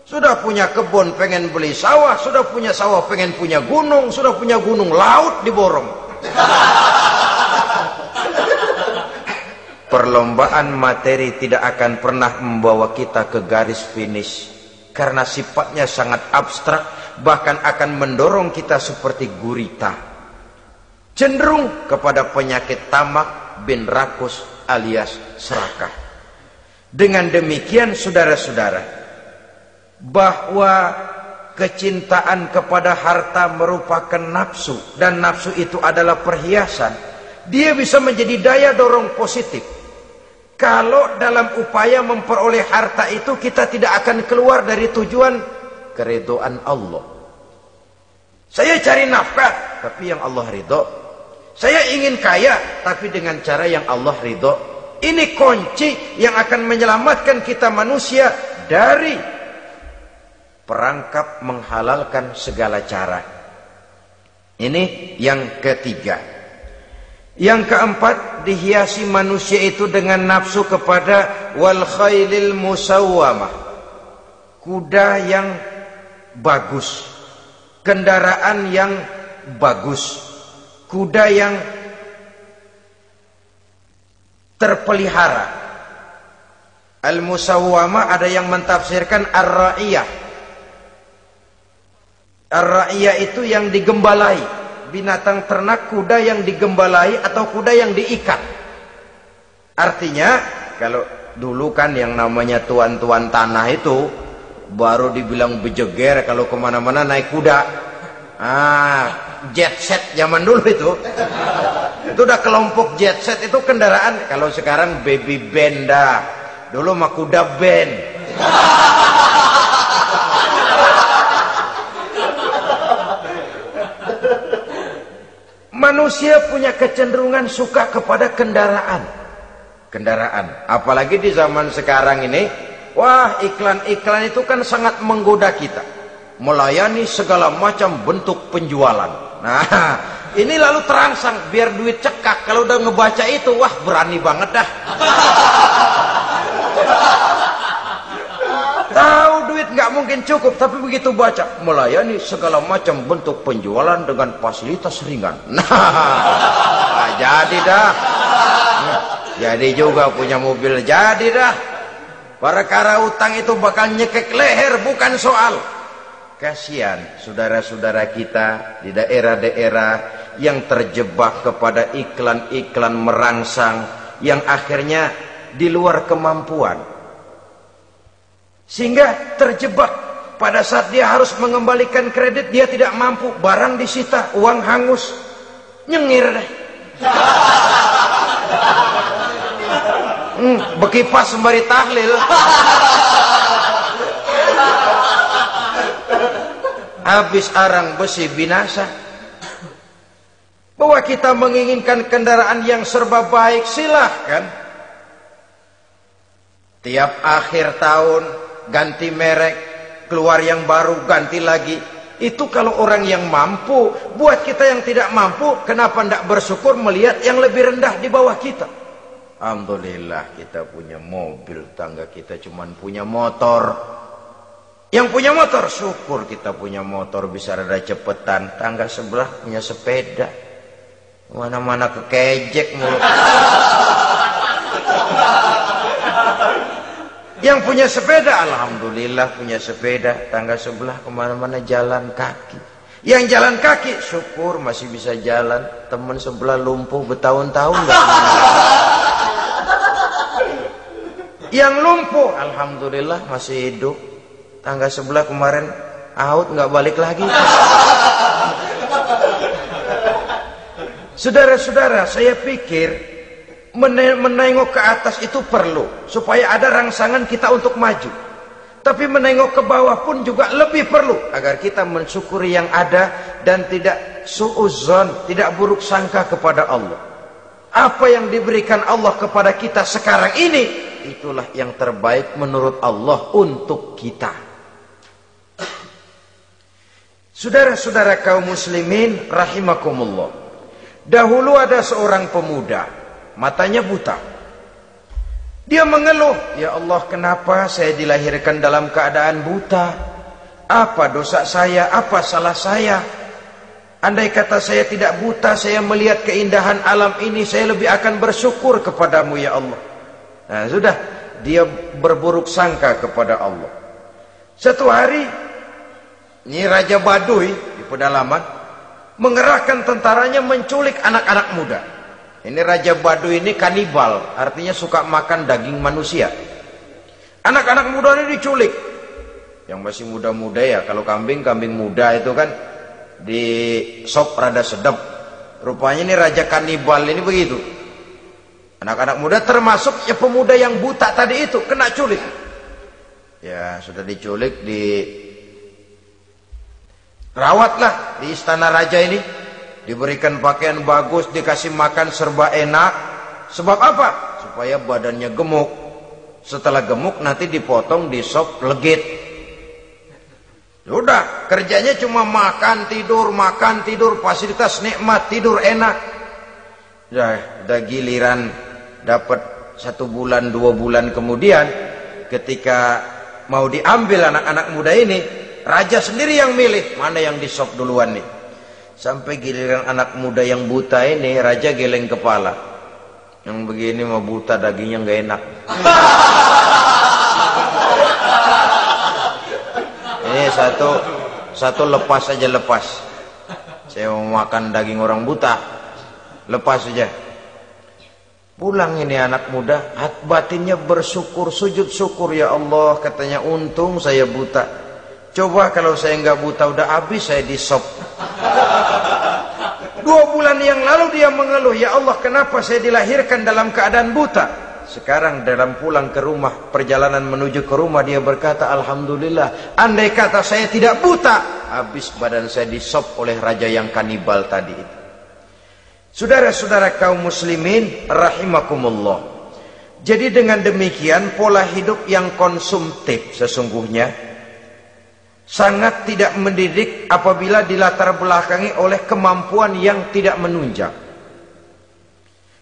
Sudah punya kebun pengen beli sawah, sudah punya sawah pengen punya gunung, sudah punya gunung laut diborong. Perlombaan materi tidak akan pernah membawa kita ke garis finish, karena sifatnya sangat abstrak, bahkan akan mendorong kita seperti gurita, cenderung kepada penyakit tamak bin rakus alias serakah. Dengan demikian saudara-saudara, bahwa kecintaan kepada harta merupakan nafsu, dan nafsu itu adalah perhiasan. Dia bisa menjadi daya dorong positif. Kalau dalam upaya memperoleh harta itu kita tidak akan keluar dari tujuan keridhaan Allah. Saya cari nafkah tapi yang Allah ridho. Saya ingin kaya tapi dengan cara yang Allah ridho. Ini kunci yang akan menyelamatkan kita manusia dari perangkap menghalalkan segala cara. Ini yang ketiga. Yang keempat, dihiasi manusia itu dengan nafsu kepada wal khailil musawwamah, kuda yang bagus, kendaraan yang bagus, kuda yang terpelihara. Al musawwamah ada yang mentafsirkan ar-ra'iyah. Ar-ra'iyah itu yang digembalai, binatang ternak, kuda yang digembalai atau kuda yang diikat. Artinya kalau dulu kan yang namanya tuan-tuan tanah itu baru dibilang bejeger kalau kemana-mana naik kuda. Jet set zaman dulu itu udah kelompok jet set, itu kendaraan. Kalau sekarang baby band dah, dulu mah kuda band. Manusia punya kecenderungan suka kepada kendaraan. Apalagi di zaman sekarang ini, wah, iklan-iklan itu kan sangat menggoda kita. Melayani segala macam bentuk penjualan. Nah, ini lalu terangsang biar duit cekak. Kalau udah ngebaca itu, wah berani banget dah. Tahu duit nggak mungkin cukup, tapi begitu baca melayani segala macam bentuk penjualan dengan fasilitas ringan. Nah, jadi dah. Jadi juga punya mobil, jadi dah. Perkara utang itu bakal nyekek leher, bukan soal. Kasihan saudara-saudara kita di daerah-daerah yang terjebak kepada iklan-iklan merangsang yang akhirnya di luar kemampuan, sehingga terjebak pada saat dia harus mengembalikan kredit dia tidak mampu, barang disita, uang hangus, nyengir deh. Bekipas sembari tahlil. Habis arang besi binasa. Bahwa kita menginginkan kendaraan yang serba baik, silahkan. Tiap akhir tahun ganti merek, keluar yang baru, ganti lagi. Itu kalau orang yang mampu. Buat kita yang tidak mampu, kenapa tidak bersyukur melihat yang lebih rendah di bawah kita? Alhamdulillah kita punya mobil, tangga kita cuma punya motor. Yang punya motor, syukur kita punya motor bisa rada cepetan. Tangga sebelah punya sepeda, mana-mana kekejek mulu. Yang punya sepeda, alhamdulillah punya sepeda. Tangga sebelah kemana-mana jalan kaki. Yang jalan kaki, syukur masih bisa jalan. Teman sebelah lumpuh bertahun-tahun gak. Yang lumpuh, alhamdulillah masih hidup. Tangga sebelah kemarin out nggak balik lagi. Saudara-saudara, saya pikir menengok ke atas itu perlu supaya ada rangsangan kita untuk maju. Tapi menengok ke bawah pun juga lebih perlu agar kita mensyukuri yang ada dan tidak suudzon, tidak buruk sangka kepada Allah. Apa yang diberikan Allah kepada kita sekarang ini, itulah yang terbaik menurut Allah untuk kita. Saudara-saudara kaum muslimin rahimakumullah. Dahulu ada seorang pemuda, matanya buta. Dia mengeluh, "Ya Allah, kenapa saya dilahirkan dalam keadaan buta? Apa dosa saya? Apa salah saya? Andai kata saya tidak buta, saya melihat keindahan alam ini, saya lebih akan bersyukur kepadamu ya Allah." Nah, sudah dia berburuk sangka kepada Allah. Satu hari ini Raja Baduy di pedalaman mengerahkan tentaranya menculik anak-anak muda. Ini Raja Baduy ini kanibal, artinya suka makan daging manusia. Anak-anak muda ini diculik. Yang masih muda-muda ya, kalau kambing muda itu kan di sop rada sedap. Rupanya ini Raja kanibal ini begitu. Anak-anak muda termasuk ya pemuda yang buta tadi itu kena culik. Ya sudah diculik, rawatlah di istana raja ini, diberikan pakaian bagus, dikasih makan serba enak. Sebab apa? Supaya badannya gemuk. Setelah gemuk nanti dipotong di sop legit. Sudah kerjanya cuma makan tidur, fasilitas nikmat, tidur enak. Udah giliran dapat 1 bulan 2 bulan kemudian, ketika mau diambil anak-anak muda ini, raja sendiri yang milih mana yang disop duluan nih. Sampai giliran anak muda yang buta ini, raja geleng kepala. Yang begini mah buta, dagingnya nggak enak. Ini satu lepas aja, lepas. Saya mau makan daging orang buta, lepas aja. Pulang ini anak muda, batinnya bersyukur, sujud syukur, ya Allah, katanya untung saya buta. Coba kalau saya nggak buta udah habis saya disop. 2 bulan yang lalu dia mengeluh, "Ya Allah, kenapa saya dilahirkan dalam keadaan buta?" Sekarang dalam pulang ke rumah, perjalanan menuju ke rumah, dia berkata, "Alhamdulillah, andai kata saya tidak buta, habis badan saya disop oleh raja yang kanibal tadi itu." Saudara-saudara kaum muslimin rahimakumullah. Jadi dengan demikian pola hidup yang konsumtif sesungguhnya sangat tidak mendidik apabila dilatar belakangi oleh kemampuan yang tidak menunjang.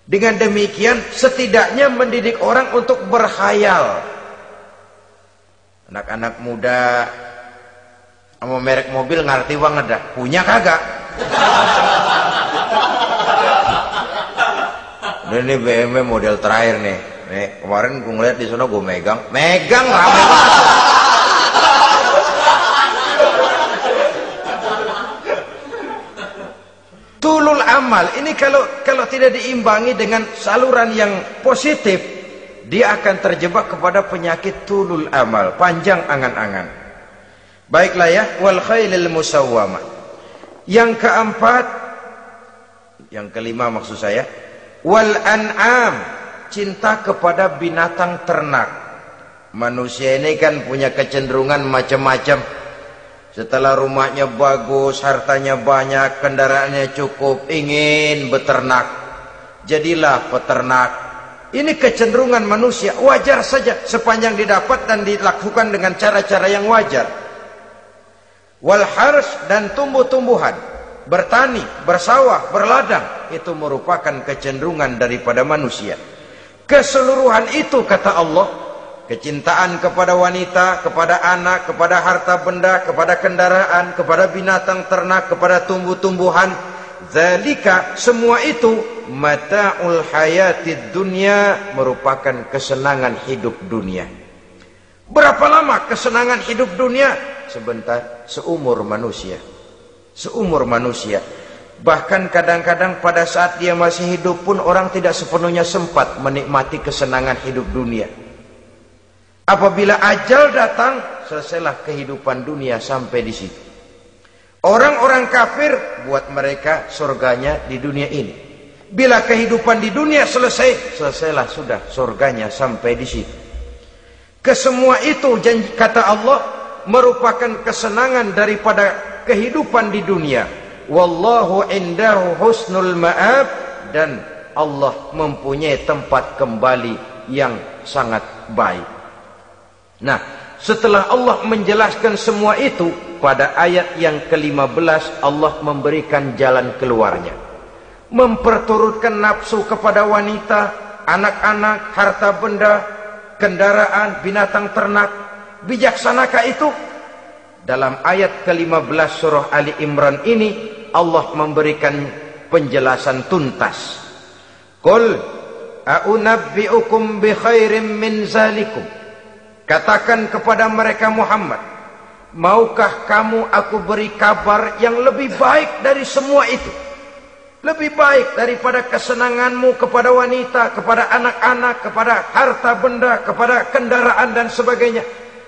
Dengan demikian setidaknya mendidik orang untuk berkhayal. Anak-anak muda sama merek mobil ngerti banget dah, punya kagak? Ini BMW model terakhir nih. Nih kemarin gue ngeliat di sana, gue megang rame banget. amal ini kalau tidak diimbangi dengan saluran yang positif, dia akan terjebak kepada penyakit tulul amal, panjang angan-angan. Baiklah ya, wal khailil musawwamah. Yang keempat, yang kelima maksud saya, wal an'am, cinta kepada binatang ternak. Manusia ini kan punya kecenderungan macam-macam. Setelah rumahnya bagus, hartanya banyak, kendaraannya cukup, ingin beternak. Jadilah peternak. Ini kecenderungan manusia, wajar saja sepanjang didapat dan dilakukan dengan cara-cara yang wajar. Wal hars, dan tumbuh-tumbuhan, bertani, bersawah, berladang, itu merupakan kecenderungan daripada manusia. Keseluruhan itu kata Allah, kecintaan kepada wanita, kepada anak, kepada harta benda, kepada kendaraan, kepada binatang ternak, kepada tumbuh-tumbuhan, zalika, semua itu mata'ul hayatid dunya, merupakan kesenangan hidup dunia. Berapa lama kesenangan hidup dunia? Sebentar, seumur manusia. Seumur manusia. Bahkan kadang-kadang pada saat dia masih hidup pun orang tidak sepenuhnya sempat menikmati kesenangan hidup dunia. Apabila ajal datang, selesailah kehidupan dunia sampai di situ. Orang-orang kafir, buat mereka surganya di dunia ini. Bila kehidupan di dunia selesai, selesailah sudah surganya sampai di situ. Kesemua itu, kata Allah, merupakan kesenangan daripada kehidupan di dunia. Wallahu indahu husnul ma'ab, dan Allah mempunyai tempat kembali yang sangat baik. Nah, setelah Allah menjelaskan semua itu, pada ayat yang ke-15 Allah memberikan jalan keluarnya. Memperturutkan nafsu kepada wanita, anak-anak, harta benda, kendaraan, binatang ternak. Bijaksanakah itu? Dalam ayat ke-15 surah Ali Imran ini Allah memberikan penjelasan tuntas. Qul a'unabbi'ukum bi khairim min zalikum. Katakan kepada mereka Muhammad, maukah kamu aku beri kabar yang lebih baik dari semua itu? Lebih baik daripada kesenanganmu kepada wanita, kepada anak-anak, kepada harta benda, kepada kendaraan dan sebagainya.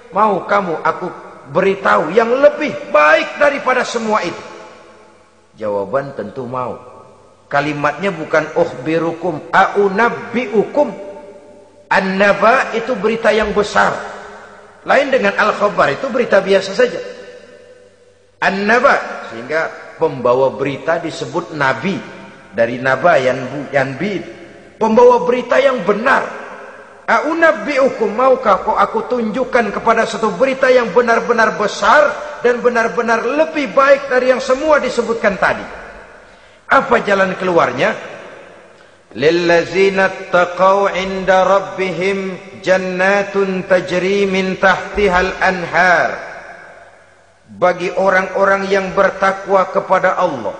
Mau kamu aku beritahu yang lebih baik daripada semua itu? Jawaban tentu mau. Kalimatnya bukan ukhbirukum, a'unabbi'ukum. An-naba itu berita yang besar. Lain dengan al-khabar, itu berita biasa saja. An-naba, sehingga pembawa berita disebut nabi. Dari naba yanbi, pembawa berita yang benar. A'unabbi'ukum, maukah aku tunjukkan kepada satu berita yang benar-benar besar dan benar-benar lebih baik dari yang semua disebutkan tadi. Apa jalan keluarnya? Lillazina taqaw 'inda rabbihim jannatun tajri min tahtihal anhar. Bagi orang-orang yang bertakwa kepada Allah,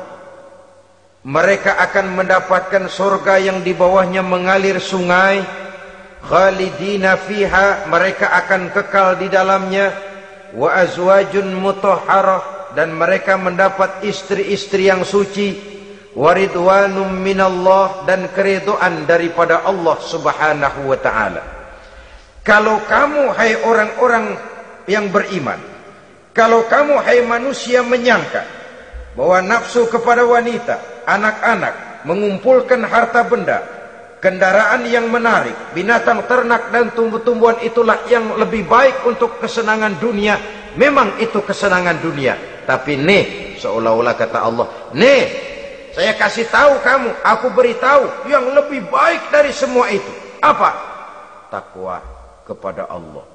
mereka akan mendapatkan surga yang di bawahnya mengalir sungai. Khalidina fiha, mereka akan kekal di dalamnya. Wa azwajun mutahharah, dan mereka mendapat istri-istri yang suci. Waridwanum minallah, dan keridhaan daripada Allah subhanahu wa ta'ala. Kalau kamu hai orang-orang yang beriman, kalau kamu hai manusia menyangka bahwa nafsu kepada wanita, anak-anak, mengumpulkan harta benda, kendaraan yang menarik, binatang ternak dan tumbuh-tumbuhan itulah yang lebih baik untuk kesenangan dunia, memang itu kesenangan dunia. Tapi nih, seolah-olah kata Allah, nih saya kasih tahu kamu, aku beritahu yang lebih baik dari semua itu. Apa? Takwa kepada Allah.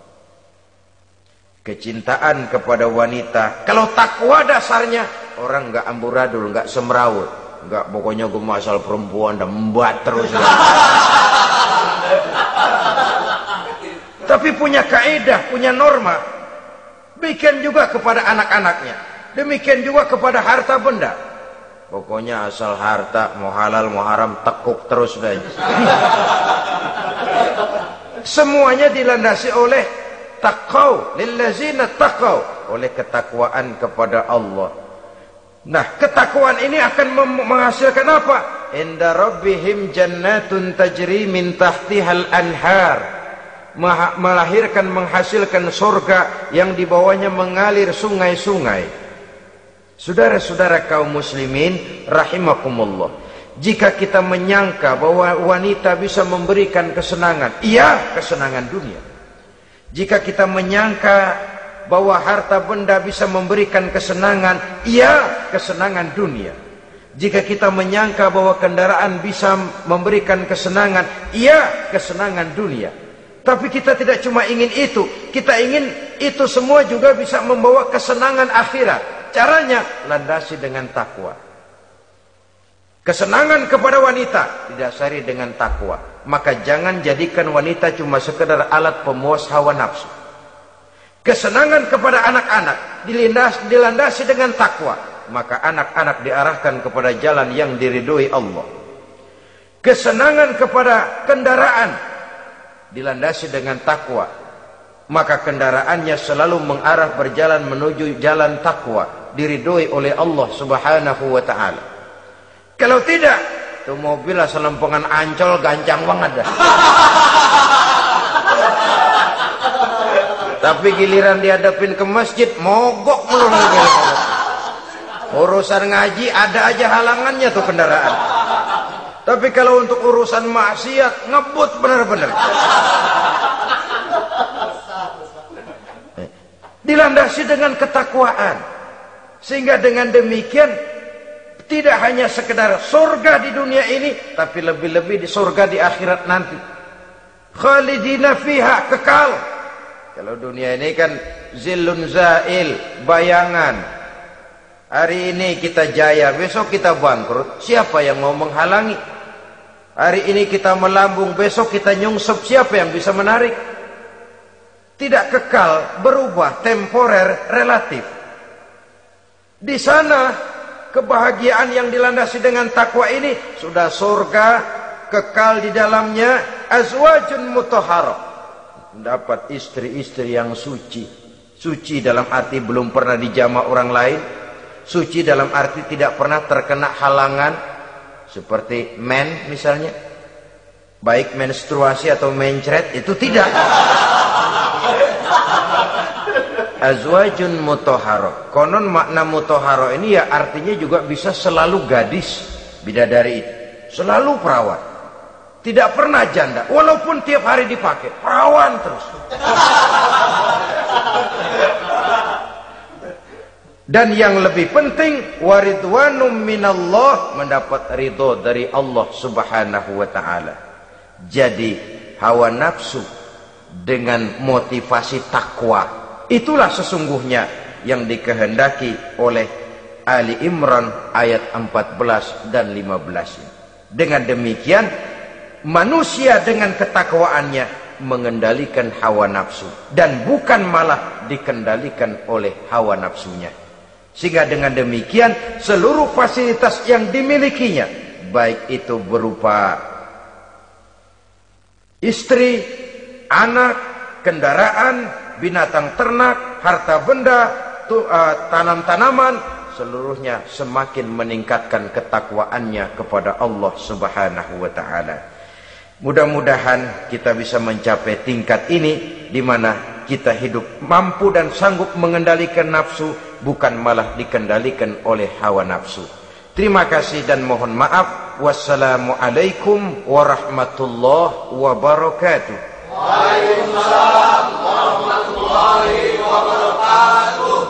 Kecintaan kepada wanita. Kalau takwa dasarnya, orang enggak amburadul, enggak semrawut, enggak pokoknya gue masal perempuan dan membuat terus. Tapi punya kaidah, punya norma. Demikian juga kepada anak-anaknya. Demikian juga kepada harta benda. Pokoknya asal harta, mau halal mau haram, tekuk terus saja. Semuanya dilandasi oleh taqaw, lillazina taqaw, oleh ketakwaan kepada Allah. Nah, ketakwaan ini akan menghasilkan apa? Inda rabbihim jannatun tajri min tahtihal anhar. Melahirkan, menghasilkan surga yang di bawahnya mengalir sungai-sungai. Saudara-saudara kaum muslimin rahimakumullah, jika kita menyangka bahwa wanita bisa memberikan kesenangan, iya, kesenangan dunia. Jika kita menyangka bahwa harta benda bisa memberikan kesenangan, iya, kesenangan dunia. Jika kita menyangka bahwa kendaraan bisa memberikan kesenangan, iya, kesenangan dunia. Tapi kita tidak cuma ingin itu, kita ingin itu semua juga bisa membawa kesenangan akhirat. Caranya landasi dengan takwa. Kesenangan kepada wanita didasari dengan takwa. Maka jangan jadikan wanita cuma sekedar alat pemuas hawa nafsu. Kesenangan kepada anak-anak dilandasi dengan takwa. Maka anak-anak diarahkan kepada jalan yang diridhoi Allah. Kesenangan kepada kendaraan dilandasi dengan takwa. Maka kendaraannya selalu mengarah berjalan menuju jalan takwa, diridhoi oleh Allah Subhanahu wa ta'ala. Kalau tidak, tuh mobil selempengan Ancol gancang banget dah. Tapi giliran dihadapin ke masjid, mogok mulu. Urusan ngaji ada aja halangannya tuh kendaraan. Tapi kalau untuk urusan maksiat, ngebut benar-benar. Dilandasi dengan ketakwaan. Sehingga dengan demikian tidak hanya sekedar surga di dunia ini, tapi lebih-lebih di surga di akhirat nanti. Khalidina fiha, kekal. Kalau dunia ini kan zillun zail, bayangan. Hari ini kita jaya, besok kita bangkrut. Siapa yang mau menghalangi? Hari ini kita melambung, besok kita nyungsep. Siapa yang bisa menarik? Tidak kekal, berubah, temporer, relatif. Di sana kebahagiaan yang dilandasi dengan takwa ini sudah surga, kekal di dalamnya, azwajun mutahharah. Dapat istri-istri yang suci. Suci dalam arti belum pernah dijamah orang lain. Suci dalam arti tidak pernah terkena halangan. Seperti men misalnya, baik menstruasi atau mencret, itu tidak. Azwajun mutahharah. Konon makna mutahharah ini ya artinya juga bisa selalu gadis, bidadari itu. Selalu perawan. Tidak pernah janda, walaupun tiap hari dipakai, perawan terus. Dan yang lebih penting, waridwanum minallah, mendapat ridho dari Allah Subhanahu wa ta'ala. Jadi hawa nafsu dengan motivasi takwa, itulah sesungguhnya yang dikehendaki oleh Ali Imran ayat 14 dan 15. Dengan demikian, manusia dengan ketakwaannya mengendalikan hawa nafsu dan bukan malah dikendalikan oleh hawa nafsunya. Sehingga dengan demikian seluruh fasilitas yang dimilikinya, baik itu berupa istri, anak, kendaraan, binatang ternak, harta benda, tanam-tanaman, seluruhnya semakin meningkatkan ketakwaannya kepada Allah Subhanahu wa ta'ala. Mudah-mudahan kita bisa mencapai tingkat ini, di mana kita hidup mampu dan sanggup mengendalikan nafsu, bukan malah dikendalikan oleh hawa nafsu. Terima kasih dan mohon maaf. Wassalamualaikum warahmatullahi wabarakatuh. Waalaikumsalam warahmatullahi wabarakatuh.